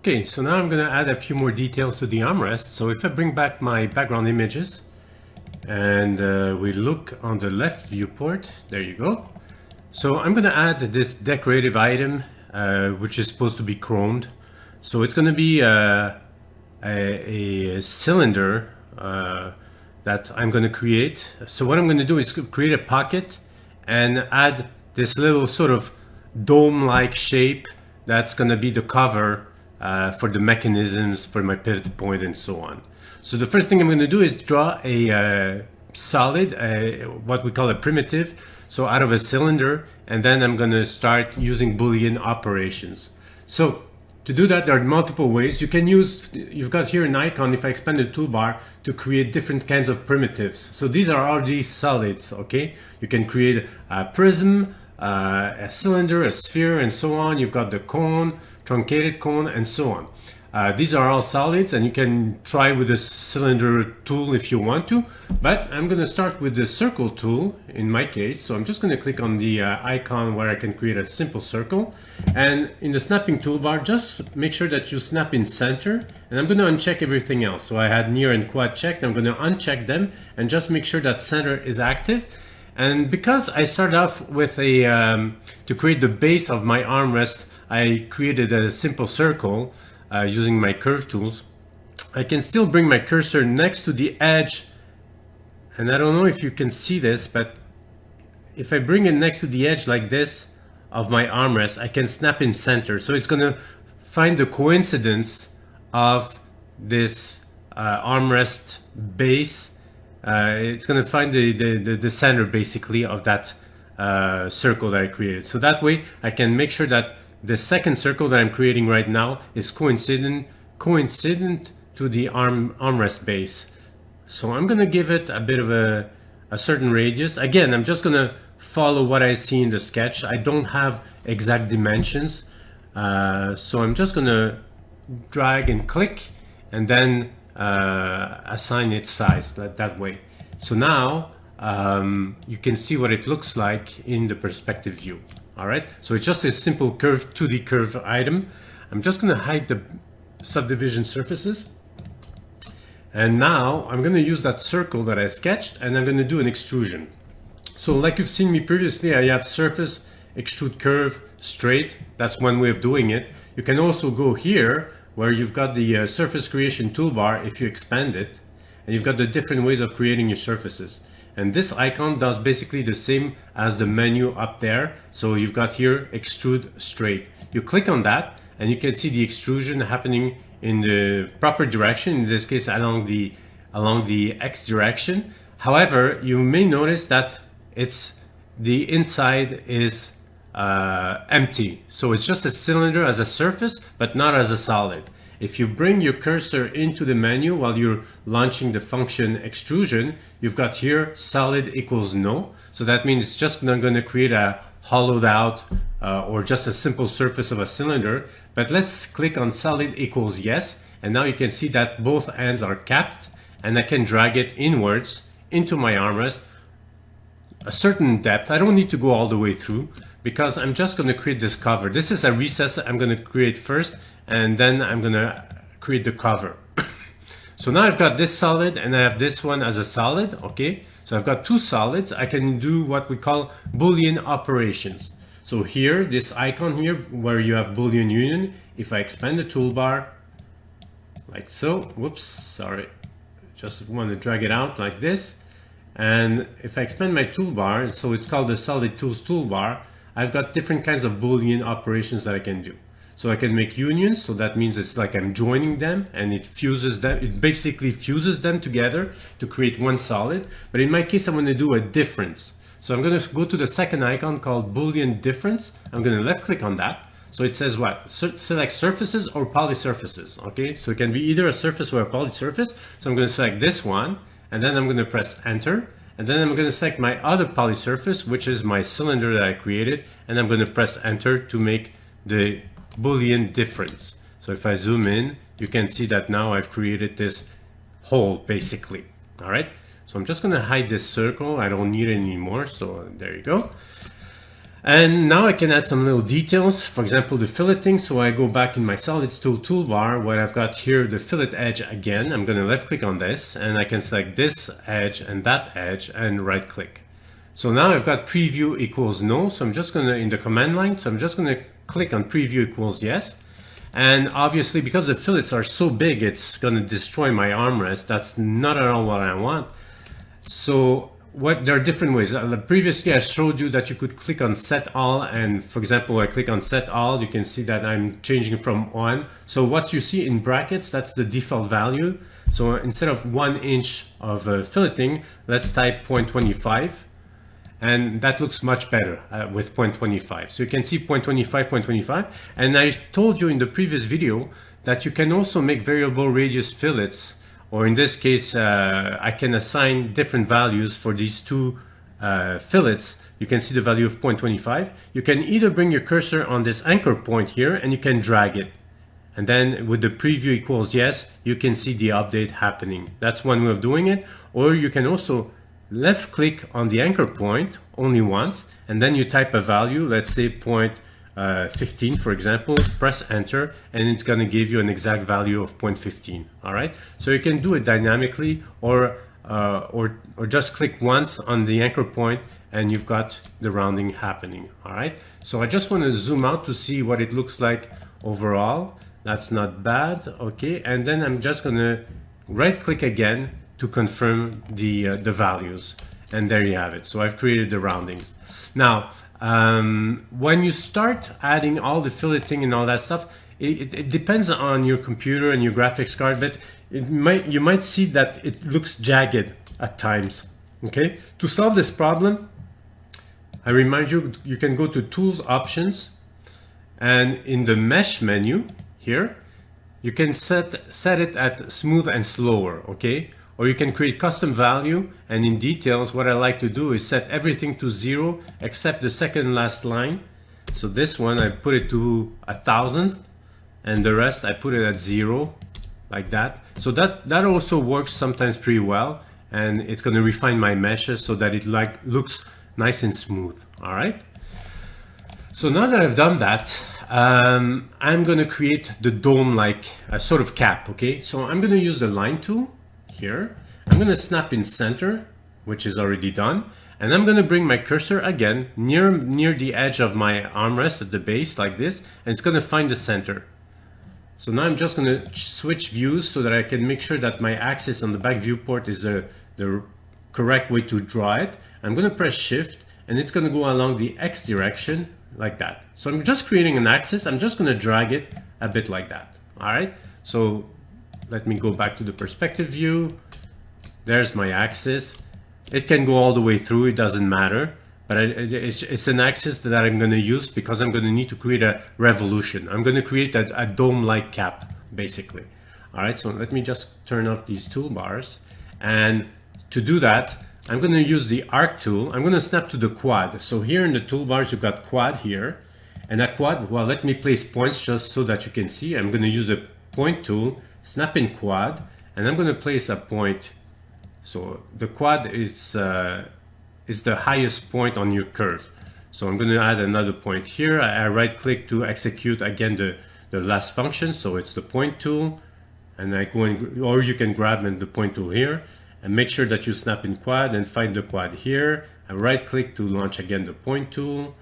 Okay, so now I'm going to add a few more details to the armrest. So if I bring back my background images and we look on the left viewport, there you go. So I'm going to add this decorative item, which is supposed to be chromed. So it's going to be a cylinder that I'm going to create. So what I'm going to do is create a pocket and add this little sort of dome-like shape that's going to be the cover for the mechanisms, for my pivot point, and so on. So the first thing I'm going to do is draw a solid, what we call a primitive, so out of a cylinder, and then I'm going to start using Boolean operations. So to do that, there are multiple ways. You can use, you've got here an icon, if I expand the toolbar, to create different kinds of primitives. So these are already solids, okay? You can create a prism, a cylinder, a sphere, and so on. You've got the cone, truncated cone, and so on. These are all solids, and you can try with the cylinder tool if you want to, but I'm going to start with the circle tool in my case. So I'm just going to click on the icon where I can create a simple circle, and in the snapping toolbar, just make sure that you snap in center, and I'm going to uncheck everything else. So I had near and quad checked. I'm going to uncheck them and just make sure that center is active. And because I started off with a to create the base of my armrest, I created a simple circle using my curve tools. I can still bring my cursor next to the edge, and I don't know if you can see this, but if I bring it next to the edge like this of my armrest, I can snap in center. So it's going to find the coincidence of this armrest base. It's going to find the center basically of that circle that I created. So that way I can make sure that the second circle that I'm creating right now is coincident to the armrest base. So I'm going to give it a bit of a certain radius. Again, I'm just going to follow what I see in the sketch. I don't have exact dimensions. So I'm just going to drag and click and then assign its size that way. So now you can see what it looks like in the perspective view. All right, so it's just a simple curve 2D curve item. I'm just going to hide the subdivision surfaces, and now I'm going to use that circle that I sketched, and I'm going to do an extrusion. So like you've seen me previously, I have surface, extrude, curve, straight. That's one way of doing it. You can also go here where you've got the surface creation toolbar. If you expand it, and you've got the different ways of creating your surfaces. And this icon does basically the same as the menu up there. So you've got here extrude straight. You click on that and you can see the extrusion happening in the proper direction, in this case along the X direction. However, you may notice that the inside is empty. So it's just a cylinder as a surface, but not as a solid. If you bring your cursor into the menu while you're launching the function extrusion, you've got here solid equals no. So that means it's just not going to create a hollowed out or just a simple surface of a cylinder. But let's click on solid equals yes. And now you can see that both ends are capped, and I can drag it inwards into my armrest a certain depth. I don't need to go all the way through because I'm just going to create this cover. This is a recess I'm going to create first, and then I'm going to create the cover. So now I've got this solid and I have this one as a solid. Okay, so I've got two solids. I can do what we call Boolean operations. So here, this icon here where you have Boolean union, if I expand the toolbar like so, whoops, sorry, just want to drag it out like this. And if I expand my toolbar, so it's called the solid tools toolbar, I've got different kinds of Boolean operations that I can do. So I can make unions, so that means it's like I'm joining them and it fuses them. It basically fuses them together to create one solid. But in my case, I'm going to do a difference. So I'm going to go to the second icon called Boolean difference. I'm going to left click on that. So it says what? Select surfaces or polysurfaces. Okay, so it can be either a surface or a polysurface. So I'm going to select this one, and then I'm going to press enter. And then I'm going to select my other polysurface, which is my cylinder that I created. And I'm going to press enter to make the Boolean difference. So if I zoom in, you can see that now I've created this hole basically. All right, so I'm just going to hide this circle. I don't need it anymore. So there you go. And now I can add some little details, for example, the filleting. So I go back in my Solids Tool toolbar where I've got here the fillet edge again. I'm going to left click on this and I can select this edge and that edge and right click. So now I've got preview equals no. So I'm just going to, in the command line, so I'm just going to click on preview equals yes. And obviously because the fillets are so big, it's going to destroy my armrest. That's not at all what I want. So there are different ways. Previously I showed you that you could click on set all, and for example I click on set all, you can see that I'm changing from 1. So what you see in brackets, that's the default value. So instead of 1 inch of filleting, let's type 0.25, and that looks much better with 0.25. So you can see 0.25, 0.25, and I told you in the previous video that you can also make variable radius fillets, or in this case, I can assign different values for these two fillets. You can see the value of 0.25. You can either bring your cursor on this anchor point here and you can drag it. And then with the preview equals yes, you can see the update happening. That's one way of doing it. Or you can also left click on the anchor point only once, and then you type a value, let's say 0.15 for example, press enter, and it's going to give you an exact value of 0.15. all right, so you can do it dynamically, or just click once on the anchor point and you've got the rounding happening. All right, so I just want to zoom out to see what it looks like overall. That's not bad. Okay, and then I'm just going to right click again to confirm the values, and there you have it. So I've created the roundings. Now when you start adding all the filleting and all that stuff, it depends on your computer and your graphics card, but you might see that it looks jagged at times. Okay, to solve this problem, I remind you, you can go to Tools, Options, and in the Mesh menu here, you can set it at Smooth and Slower. Okay, or you can create custom value, and in details what I like to do is set everything to 0 except the second last line. So this one I put it to 1,000th, and the rest I put it at 0, like that. So that also works sometimes pretty well, and it's going to refine my meshes so that it looks nice and smooth. All right, so now that I've done that, I'm going to create the dome like a sort of cap. Okay, so I'm going to use the line tool here. I'm going to snap in center, which is already done, and I'm going to bring my cursor again near the edge of my armrest at the base like this, and it's going to find the center. So now I'm just going to switch views so that I can make sure that my axis on the back viewport is the correct way to draw it. I'm going to press shift, and it's going to go along the X direction like that. So I'm just creating an axis. I'm just going to drag it a bit like that. All right, so let me go back to the perspective view. There's my axis. It can go all the way through, it doesn't matter, but it's an axis that I'm going to use because I'm going to need to create a revolution. I'm going to create a dome-like cap, basically. All right, so let me just turn off these toolbars, and to do that, I'm going to use the arc tool. I'm going to snap to the quad. So here in the toolbars, you've got quad here, and that quad, well, let me place points just so that you can see. I'm going to use a point tool, snap in quad, and I'm going to place a point. So the quad is the highest point on your curve. So I'm going to add another point here. I right click to execute again the last function. So it's the point tool, and I go in, or you can grab the point tool here and make sure that you snap in quad and find the quad here. I right click to launch again the point tool,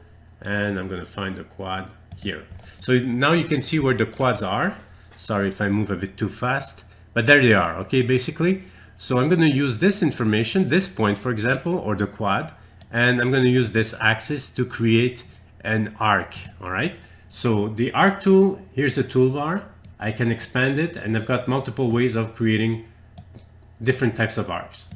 and I'm going to find the quad here. So now you can see where the quads are. Sorry if I move a bit too fast, but there they are. Okay, basically. So I'm going to use this information, this point, for example, or the quad, and I'm going to use this axis to create an arc. All right. So the arc tool, here's the toolbar. I can expand it, and I've got multiple ways of creating different types of arcs.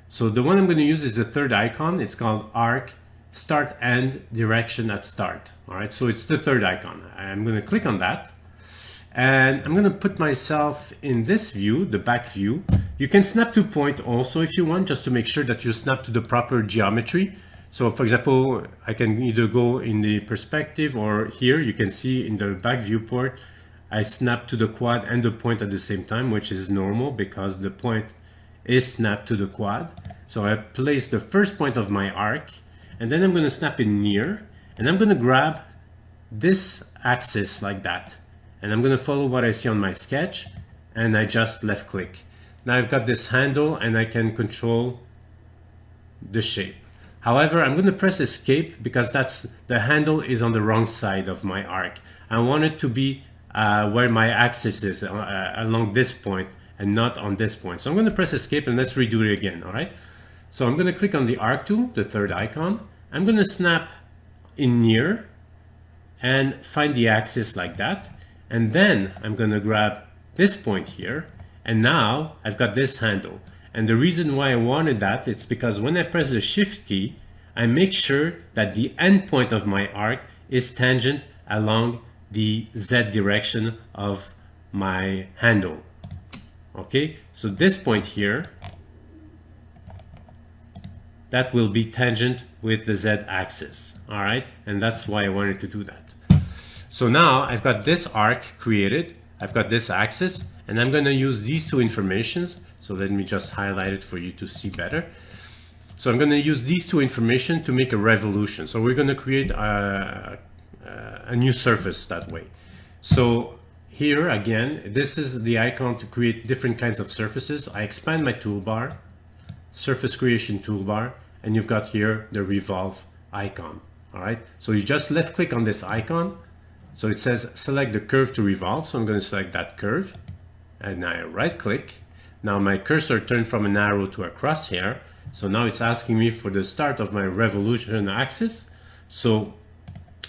So the one I'm going to use is the third icon. It's called arc start end direction at start. All right. So it's the third icon. I'm going to click on that. And I'm going to put myself in this view, the back view. You can snap to point also if you want, just to make sure that you snap to the proper geometry. So for example, I can either go in the perspective, or here you can see in the back viewport, I snap to the quad and the point at the same time, which is normal because the point is snapped to the quad. So I place the first point of my arc, and then I'm going to snap in near, And I'm going to grab this axis like that. And I'm going to follow what I see on my sketch, and I just left click. Now I've got this handle and I can control the shape. However, I'm going to press escape because the handle is on the wrong side of my arc. I want it to be where my axis is along this point and not on this point. So I'm going to press escape and let's redo it again. All right. So I'm going to click on the arc tool, the third icon. I'm going to snap in near and find the axis like that. And then I'm going to grab this point here. And now I've got this handle. And the reason why I wanted that is because when I press the shift key, I make sure that the end point of my arc is tangent along the Z direction of my handle. Okay, so this point here, that will be tangent with the Z axis. All right, and that's why I wanted to do that. So now I've got this arc created, I've got this axis, and I'm going to use these two informations. So let me just highlight it for you to see better. So I'm going to use these two information to make a revolution. So we're going to create a new surface that way. So here again, this is the icon to create different kinds of surfaces. I expand my toolbar, surface creation toolbar, and you've got here the revolve icon. All right, so you just left click on this icon. So it says select the curve to revolve. So I'm going to select that curve and I right click. Now my cursor turned from an arrow to a crosshair. So now it's asking me for the start of my revolution axis. So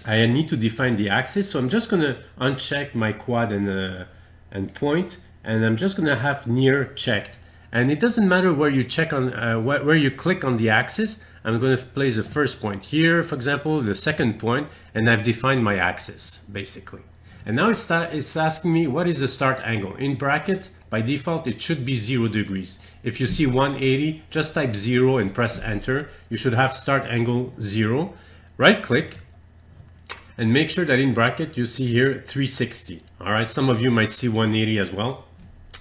I need to define the axis. So I'm just going to uncheck my quad and point, and I'm just going to have near checked. And it doesn't matter where you check on where you click on the axis. I'm going to place the first point here, for example, the second point, and I've defined my axis basically. And now it's asking me what is the start angle. In bracket, by default, it should be 0 degrees. If you see 180, just type 0 and press enter. You should have start angle 0. Right click and make sure that in bracket you see here 360. All right, some of you might see 180 as well.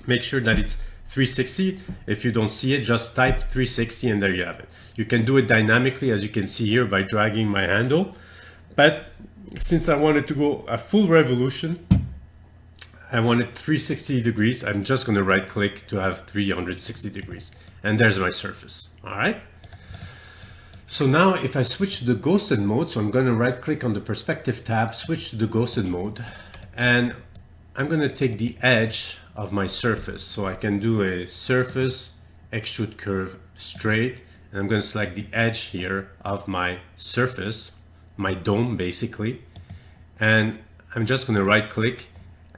Make sure that it's 360. If you don't see it, just type 360 and there you have it. You can do it dynamically, as you can see here, by dragging my handle. But since I wanted to go a full revolution, I wanted 360 degrees. I'm just going to right click to have 360 degrees. And there's my surface. All right. So now if I switch to the ghosted mode, so I'm going to right click on the perspective tab, switch to the ghosted mode, and I'm going to take the edge of my surface. So I can do a surface, extrude curve straight, and I'm going to select the edge here of my surface, my dome basically. And I'm just going to right click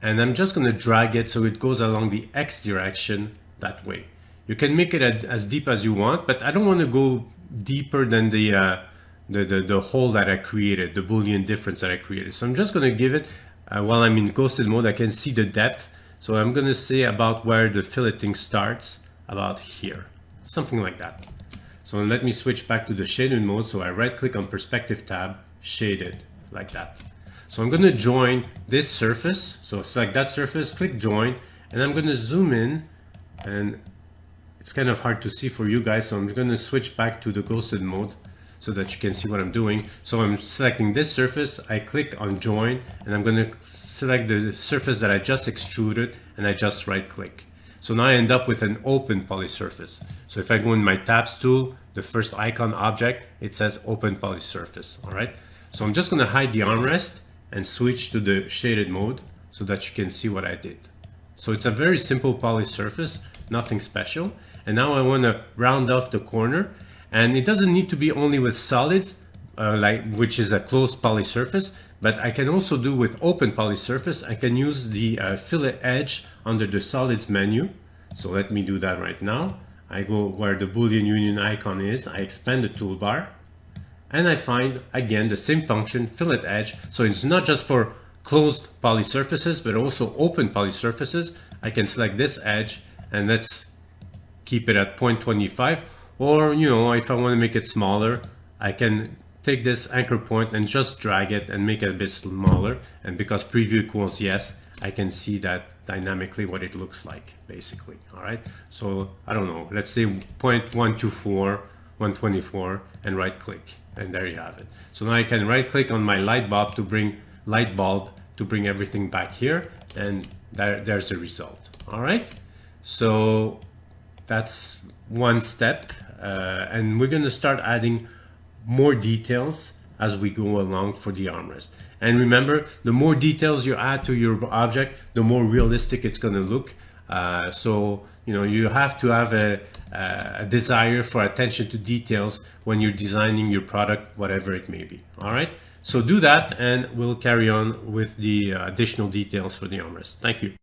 and I'm just going to drag it so it goes along the X direction that way. You can make it as deep as you want, but I don't want to go deeper than the hole that I created, the Boolean difference that I created. So I'm just going to give it, while I'm in ghosted mode, I can see the depth. So I'm going to say about where the filleting starts, about here, something like that. So let me switch back to the shaded mode. So I right click on perspective tab, shaded, like that. So I'm going to join this surface. So select that surface, click join, and I'm going to zoom in, and it's kind of hard to see for you guys. So I'm going to switch back to the ghosted mode so that you can see what I'm doing. So I'm selecting this surface, I click on join, and I'm going to select the surface that I just extruded, and I just right click. So now I end up with an open polysurface. So if I go in my tabs tool, the first icon object, it says open polysurface. All right. So I'm just going to hide the armrest and switch to the shaded mode so that you can see what I did. So it's a very simple polysurface, nothing special. And now I want to round off the corner, and it doesn't need to be only with solids, which is a closed polysurface, but I can also do with open polysurface. I can use the fillet edge under the solids menu. So let me do that right now. I go where the Boolean union icon is, I expand the toolbar, and I find again the same function, fillet edge. So it's not just for closed polysurfaces, but also open polysurfaces. I can select this edge, and let's keep it at 0.25, or if I want to make it smaller, I can take this anchor point and just drag it and make it a bit smaller. And because preview equals yes, I can see that dynamically what it looks like basically. All right, so I don't know, let's say 0.124, 124, and right click. And there you have it. So now I can right click on my light bulb to bring everything back here, and there's the result. All right, so that's one step, and we're going to start adding more details as we go along for the armrest. And remember, the more details you add to your object, the more realistic it's going to look. So you have to have a desire for attention to details when you're designing your product, whatever it may be. All right, so do that, and we'll carry on with the additional details for the armrest. Thank you.